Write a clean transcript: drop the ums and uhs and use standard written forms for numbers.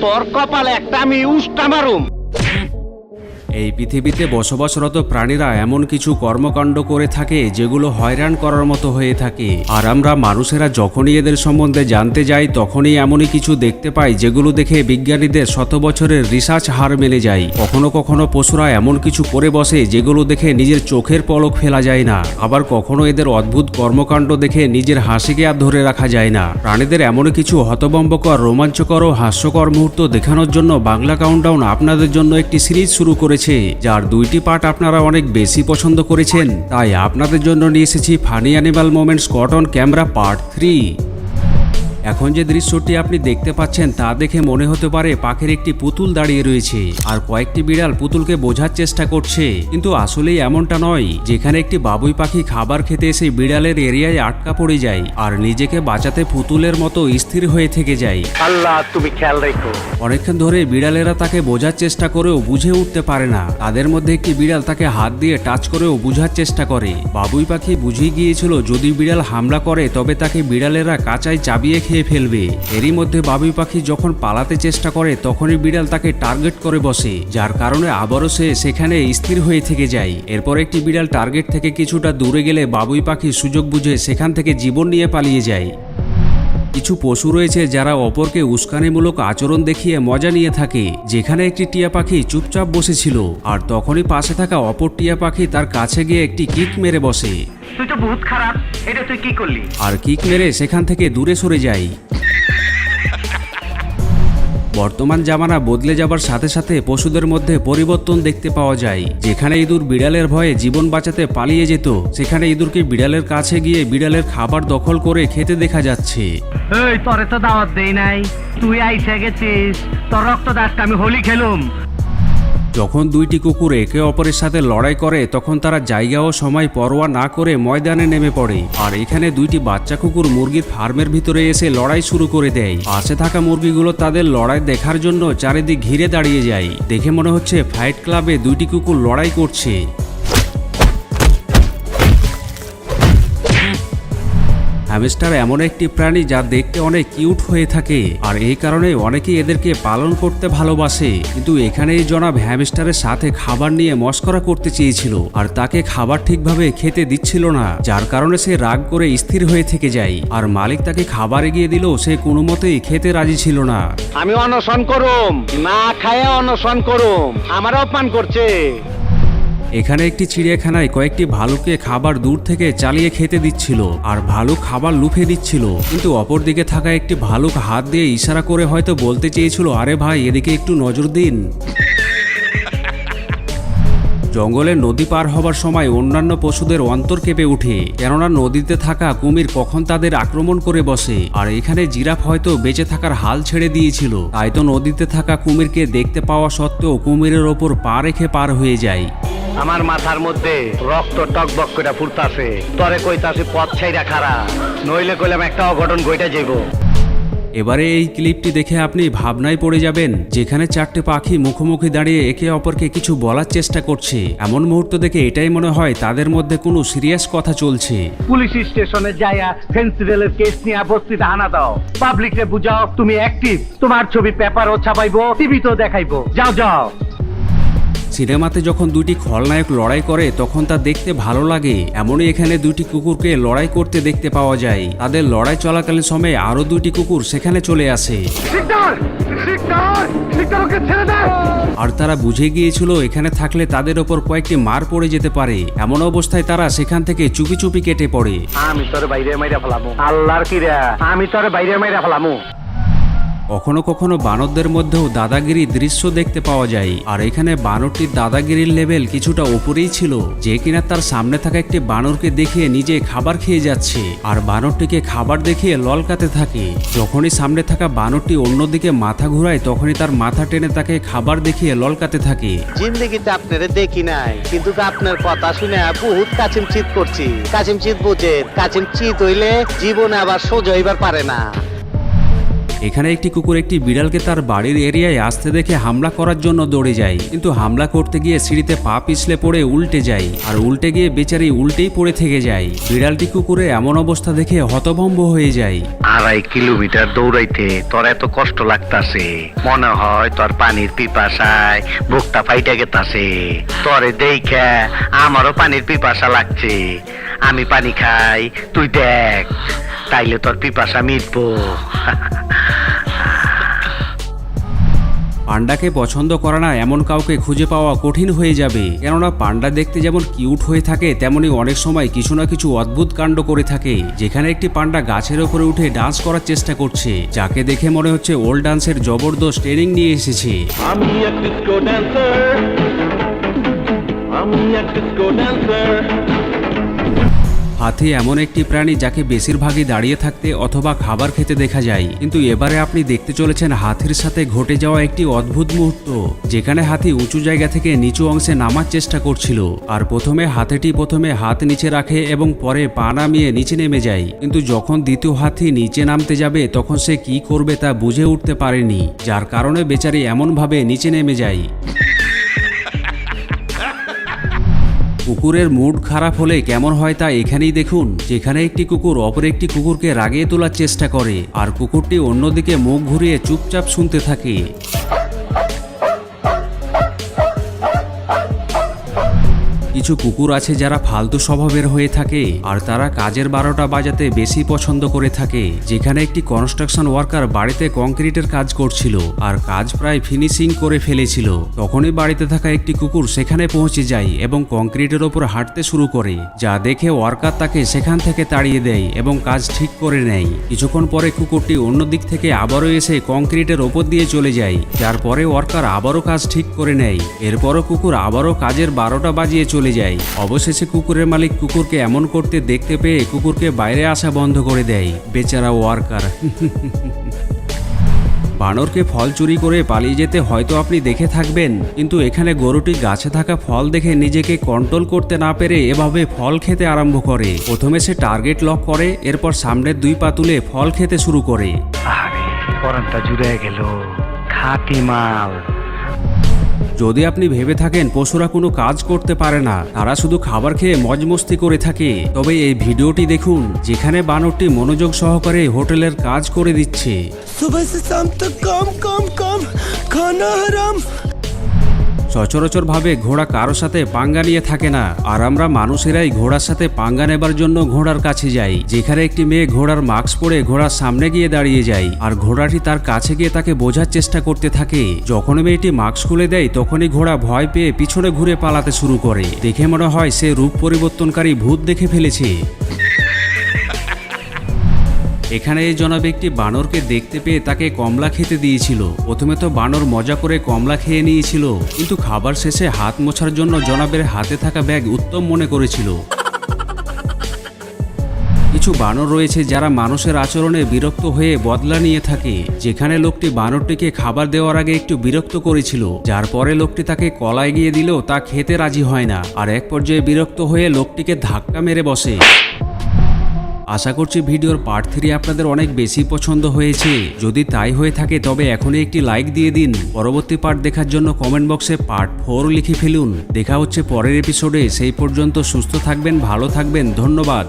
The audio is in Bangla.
তোর কপালে একটা আমি উষ্টা মারুম। এই পৃথিবীতে বসবাসরত প্রাণীরা এমন কিছু কর্মকাণ্ড করে থাকে যেগুলো হয়রান করার মতো হয়ে থাকে, আর আমরা মানুষেরা যখনই এদের সম্বন্ধে জানতে যাই তখনই এমনই কিছু দেখতে পাই যেগুলো দেখে বিজ্ঞানীদের শত বছরের রিসার্চ হার মেনে যায়। কখনো কখনো পশুরা এমন কিছু করে বসে যেগুলো দেখে নিজের চোখের পলক ফেলা যায় না, আবার কখনো এদের অদ্ভুত কর্মকাণ্ড দেখে নিজের হাসিকে আর ধরে রাখা যায় না। প্রাণীদের এমন কিছু হতভম্বকর, রোমাঞ্চকর ও হাস্যকর মুহূর্ত দেখানোর জন্য বাংলা কাউন্টডাউন আপনাদের জন্য একটি সিরিজ শুরু করেছে, যার 2টি পার্ট আপনারা অনেক বেশি পছন্দ করেছেন। তাই আপনাদের জন্য নিয়ে এসেছি funny animal moments caught on camera part 3। এখন যে দৃশ্যটি আপনি দেখতে পাচ্ছেন তা দেখে মনে হতে পারে পাখির একটি পুতুল দাঁড়িয়ে রয়েছে আর কয়েকটি বিড়াল পুতুলকে বোঝার চেষ্টা করছে, কিন্তু আসলেই এমনটা নয়। যেখানে একটি বাবুই পাখি খাবার খেতে এসে বিড়ালের এরিয়ায় আটকা পড়ে যায় আর নিজেকে বাঁচাতে পুতুলের মতো স্থির হয়ে থেকে যায়। আল্লাহ তুমি খেয়াল রেখো। অনেকক্ষণ ধরে বিড়ালেরা তাকে বোঝার চেষ্টা করেও বুঝে উঠতে পারে না। তাদের মধ্যে একটি বিড়াল তাকে হাত দিয়ে টাচ করেও বুঝার চেষ্টা করে। বাবুই পাখি বুঝে গিয়েছিল যদি বিড়াল হামলা করে তবে তাকে বিড়ালেরা কাঁচায় চাবিয়ে খেয়ে ফেলবে। এরই মধ্যে বাবুই পাখি যখন পালাতে চেষ্টা করে তখনই বিড়াল তাকে টার্গেট করে বসে, যার কারণে আবারও সে সেখানে স্থির হয়ে থেকে যায়। এরপর একটি বিড়াল টার্গেট থেকে কিছুটা দূরে গেলে বাবুই পাখি সুযোগ বুঝে সেখান থেকে জীবন নিয়ে পালিয়ে যায়। কিছু পশু রয়েছে যারা অপরকে উস্কানিমূলক আচরণ দেখিয়ে মজা নিয়ে থাকে। যেখানে একটি টিয়া পাখি চুপচাপ বসেছিল আর তখনই পাশে থাকা অপর টিয়া পাখি তার কাছে গিয়ে একটি কিক মেরে বসে। তুই তো বহুত খারাপ, এটা তুই কি করলি? আর কিক মেরে সেখান থেকে দূরে সরে যায়। বর্তমান জামানা বদলে যাবার সাথে সাথে পশুদের মধ্যে পরিবর্তন দেখতে পাওয়া যায়। যেখানে ইঁদুর বিড়ালের ভয়ে জীবন বাঁচাতে পালিয়ে যেত, সেখানে ইঁদুরকে বিড়ালের কাছে গিয়ে বিড়ালের খাবার দখল করে খেতে দেখা যাচ্ছে। এই তোরে তো দাওয়াত দেই নাই, তুই আইসা গেছিস, তোর রক্ত দাসটা আমি হোলি খেলুম। যখন 2টি কুকুর একে অপরের সাথে লড়াই করে তখন তারা জায়গা ও সময় পরোয়া না করে ময়দানে নেমে পড়ে। আর এখানে 2টি বাচ্চা কুকুর মুরগির ফার্মের ভিতরে এসে লড়াই শুরু করে দেয়। পাশে থাকা মুরগিগুলো তাদের লড়াই দেখার জন্য চারিদিক ঘিরে দাঁড়িয়ে যায়। দেখে মনে হচ্ছে ফাইট ক্লাবে 2টি কুকুর লড়াই করছে। হ্যামস্টার এমন একটি প্রাণী যা দেখতে অনেক কিউট হয়ে থাকে, আর এই কারণে অনেকেই এদেরকে পালন করতে ভালোবাসে। কিন্তু এখানে এই জনাব হ্যামস্টারের সাথে খাবার নিয়ে মস্করা করতে চেয়েছিল আর তাকে খাবার ঠিকভাবে খেতে দিচ্ছিল না, যার কারণে সে রাগ করে স্থির হয়ে থেকে যায়। আর মালিক তাকে খাবার এগিয়ে দিলেও সে কোনো মতেই খেতে রাজি ছিল না। আমি অনশন করুম, না খায় অনশন করুম, আমার অপমান করছে। এখানে একটি চিড়িয়াখানায় কয়েকটি ভালুককে খাবার দূর থেকে চালিয়ে খেতে দিচ্ছিল আর ভালুক খাবার লুফে দিচ্ছিল, কিন্তু অপরদিকে থাকা একটি ভালুক হাত দিয়ে ইশারা করে হয়তো বলতে চেয়েছিল, আরে ভাই এদিকে একটু নজর দিন। জঙ্গলে নদী পার হবার সময় অন্যান্য পশুদের অন্তর কেঁপে ওঠে, কেননা নদীতে থাকা কুমির কখন তাদের আক্রমণ করে বসে। আর এখানে জিরাফ হয়তো বেঁচে থাকার হাল ছেড়ে দিয়েছিল, তাই তো নদীতে থাকা কুমিরকে দেখতে পাওয়া সত্ত্বেও কুমিরের ওপর পা রেখে পার হয়ে যায়। আমার মাথার মধ্যে রক্ত টকবক করে ফুটতাছে, তরে কইতাছে পথ ছাইরা খারা, নইলে কইলাম একটা অঘটন ঘইটা যাইব। এবারে এই ক্লিপটি দেখে আপনি ভাবনায় পড়ে যাবেন, যেখানে 4টে পাখি মুখোমুখি দাঁড়িয়ে একে অপরকে কিছু বলার চেষ্টা করছে। এমন মুহূর্ত দেখে এটাই মনে হয় তাদের মধ্যে কোনো সিরিয়াস কথা চলছে। পুলিশ স্টেশনে যাইয়া ফেন্সিডেলের কেস নিয়ে বস্তিতে হানা দাও, পাবলিকরে বুঝাও তুমি অ্যাক্টিভ, তোমার ছবি পেপারও ছাপাইবো, টিভিতেও দেখাইবো, যাও যাও। সিনেমাতে যখন 2টি খলনায়ক লড়াই করে তখন তা দেখতে ভালো লাগে, এমনই এখানে 2টি কুকুরকে লড়াই করতে দেখতে পাওয়া যায়। তাদের লড়াই চলাকালীন সময়ে আরো 2টি কুকুর সেখানে চলে আসে আর তারা বুঝে গিয়েছিল এখানে থাকলে তাদের ওপর কয়েকটি মার পড়ে যেতে পারে। এমন অবস্থায় তারা সেখান থেকে চুপি চুপি কেটে পড়ে। আমি তোর বাইরে মাইরা ফেলামু, আল্লাহর কিরা, আমি তোর বাইরে মাইরা ফেলামু। কখনো কখনো বানরদের মধ্যেও দাদাগিরি দৃশ্য দেখতে পাওয়া যায়, আর এখানে বানরটির দাদাগিরির লেভেল কিছুটা উপরেই ছিল, যে কিনা তার সামনে থাকা একটি বানরকে দেখিয়ে নিজে খাবার খেয়ে যাচ্ছে আর বানরটিকে খাবার দেখিয়ে ললকাতে থাকে। যখনই সামনে থাকা বানরটি অন্যদিকে মাথা ঘুরায় তখনই তার মাথা টেনে তাকে খাবার দেখিয়ে ললকাতে থাকে। জিন্দগিতে আপনারে দেখি নাই, কিন্তু আপনার কথা শুনে বহুত কাচিম চিত করছি। কাচিম চিত বুঝে, কাচিম চিত হইলে জীবনে আবার সোজা হইবার পারে না। এখানে একটি কুকুর একটি বিড়ালকে তার বাড়ির এরিয়ায় আসতে দেখে হামলা করার জন্য দৌড়ে যায়, কিন্তু হামলা করতে গিয়ে সিঁড়িতে পা পিছলে পড়ে উল্টে যায়, আর উল্টে গিয়ে বেচারি উল্টেই পড়ে থেকে যায়। বিড়ালটি কুকুরের এমন অবস্থা দেখে হতভম্ব হয়ে যায়। 2.5 কিলোমিটার দৌড়াইতে তোর এত কষ্ট লাগতাছে, মনে হয় তোর পানির পিপাসায় বুকটা ফাইটা গেতাছে। তোরে দেখে আমারও পানির পিপাসা লাগছে, আমি পানি খাই, তুই দেখ, তাইলে তোর পিপাসা মিটবো। পান্ডাকে পছন্দ করে না এমন কাউকে খুঁজে পাওয়া কঠিন হয়ে যাবে, কেননা পান্ডা দেখতে যেমন কিউট হয়ে থাকে তেমনি অনেক সময় কিছু না কিছু অদ্ভুত কাণ্ড করে থাকে। যেখানে একটি পান্ডা গাছের ওপরে উঠে ডান্স করার চেষ্টা করছে, যাকে দেখে মনে হচ্ছে ওল্ড ডান্সের জবরদস্ত ট্রেনিং নিয়ে এসেছে। আমি এক ডিস্কো ড্যান্সার, আমি এক ডিস্কো ড্যান্সার। হাতি এমন একটি প্রাণী যাকে বেশিরভাগই দাঁড়িয়ে থাকতে অথবা খাবার খেতে দেখা যায়, কিন্তু এবারে আপনি দেখতে চলেছেন হাতির সাথে ঘটে যাওয়া একটি অদ্ভুত মুহূর্ত, যেখানে হাতি উঁচু জায়গা থেকে নিচু অংশে নামার চেষ্টা করছিল। আর হাতিটি প্রথমে হাত নিচে রাখে এবং পরে পা নামিয়ে নিচে নেমে যায়, কিন্তু যখন দ্বিতীয় হাতি নিচে নামতে যাবে তখন সে কি করবে তা বুঝে উঠতে পারেনি, যার কারণে বেচারি এমনভাবে নিচে নেমে যায়। কুকুরের মুড খারাপ হলে কেমন হয় তা এখানেই দেখুন, যেখানে একটি কুকুর অপর একটি কুকুরকে রাগিয়ে তোলার চেষ্টা করে, আর কুকুরটি অন্যদিকে মুখ ঘুরিয়ে চুপচাপ শুনতে থাকে। কিছু কুকুর আছে যারা ফালতু স্বভাবের হয়ে থাকে, আর তারা কাজের 12টা বাজাতে বেশি পছন্দ করে থাকে। যেখানে একটি কনস্ট্রাকশন ওয়ার্কার বাড়িতে কংক্রিটের কাজ করছিল, আর কাজ প্রায় ফিনিশিং করে ফেলেছিল, তখনই বাড়িতে থাকা একটি কুকুর সেখানে পৌঁছে যায় এবং কংক্রিটের ওপর হাঁটতে শুরু করে, যা দেখে ওয়ার্কার তাকে সেখান থেকে তাড়িয়ে দেয় এবং কাজ ঠিক করে নেয়। কিছুক্ষণ পরে কুকুরটি অন্য দিক থেকে আবারও এসে কংক্রিটের ওপর দিয়ে চলে যায়, যার পরে ওয়ার্কার আবারও কাজ ঠিক করে নেয়। এরপরও কুকুর আবারও কাজের 12টা বাজিয়ে চলে যায়। অবশেষে কুকুরের মালিক কুকুরকে এমন করতে দেখতে পেয়ে কুকুরকে বাইরে আসা বন্ধ করে দেয়। বেচারা ওয়ার্কার। বানরকে ফল চুরি করে পালিয়ে যেতে হয়তো আপনি দেখে থাকবেন, কিন্তু এখানে গরুটি গাছে থাকা ফল দেখে নিজেকে কন্ট্রোল করতে না পেরে এভাবে ফল খেতে আরম্ভ করে। প্রথমে সে টার্গেট লক করে, এরপর সামনের 2 পা তুলে ফল খেতে শুরু করে। আরে পরানটা জুড়ে গেল, খাঁটি মাল। যদি আপনি ভেবে থাকেন পশুরা কোনো কাজ করতে পারে না, তারা শুধু খাবার খেয়ে মজমস্তি করে থাকে, তবে এই ভিডিওটি দেখুন, যেখানে বানরটি মনোযোগ সহকারে হোটেলের কাজ করে দিচ্ছে। सुबह से शाम तक काम काम काम, खाना हराम। সচরাচরভাবে ঘোড়া কারো সাথে পাঙ্গা নিয়ে থাকে না, আর আমরা মানুষেরাই ঘোড়ার সাথে পাঙ্গা নেবার জন্য ঘোড়ার কাছে যাই। যেখানে একটি মেয়ে ঘোড়ার মাস্ক পরে ঘোড়ার সামনে গিয়ে দাঁড়িয়ে যায়, আর ঘোড়াটি তার কাছে গিয়ে তাকে বোঝার চেষ্টা করতে থাকে। যখন মেয়েটি মাস্ক খুলে দেয় তখনই ঘোড়া ভয় পেয়ে পিছনে ঘুরে পালাতে শুরু করে। দেখে মনে হয় সে রূপ পরিবর্তনকারী ভূত দেখে ফেলেছে। এখানে এই জনাব একটি বানরকে দেখতে পেয়ে তাকে কমলা খেতে দিয়েছিল। প্রথমে তো বানর মজা করে কমলা খেয়ে নিয়েছিল, কিন্তু খাবার শেষে হাত মোছার জন্য জনাবের হাতে থাকা ব্যাগ উত্তম মনে করেছিল। কিছু বানর রয়েছে যারা মানুষের আচরণে বিরক্ত হয়ে বদলা নিয়ে থাকে। যেখানে লোকটি বানরটিকে খাবার দেওয়ার আগে একটু বিরক্ত করেছিল, যার পরে লোকটি তাকে কলা এগিয়ে দিলেও তা খেতে রাজি হয় না, আর এক পর্যায়ে বিরক্ত হয়ে লোকটিকে ধাক্কা মেরে বসে। আশা করছি ভিডিওর পার্ট 3 আপনাদের অনেক বেশি পছন্দ হয়েছে। যদি তাই হয়ে থাকে তবে এখনই একটি লাইক দিয়ে দিন। পরবর্তী পার্ট দেখার জন্য কমেন্ট বক্সে পার্ট 4 লিখে ফেলুন। দেখা হচ্ছে পরের এপিসোডে। সেই পর্যন্ত সুস্থ থাকবেন, ভালো থাকবেন, ধন্যবাদ।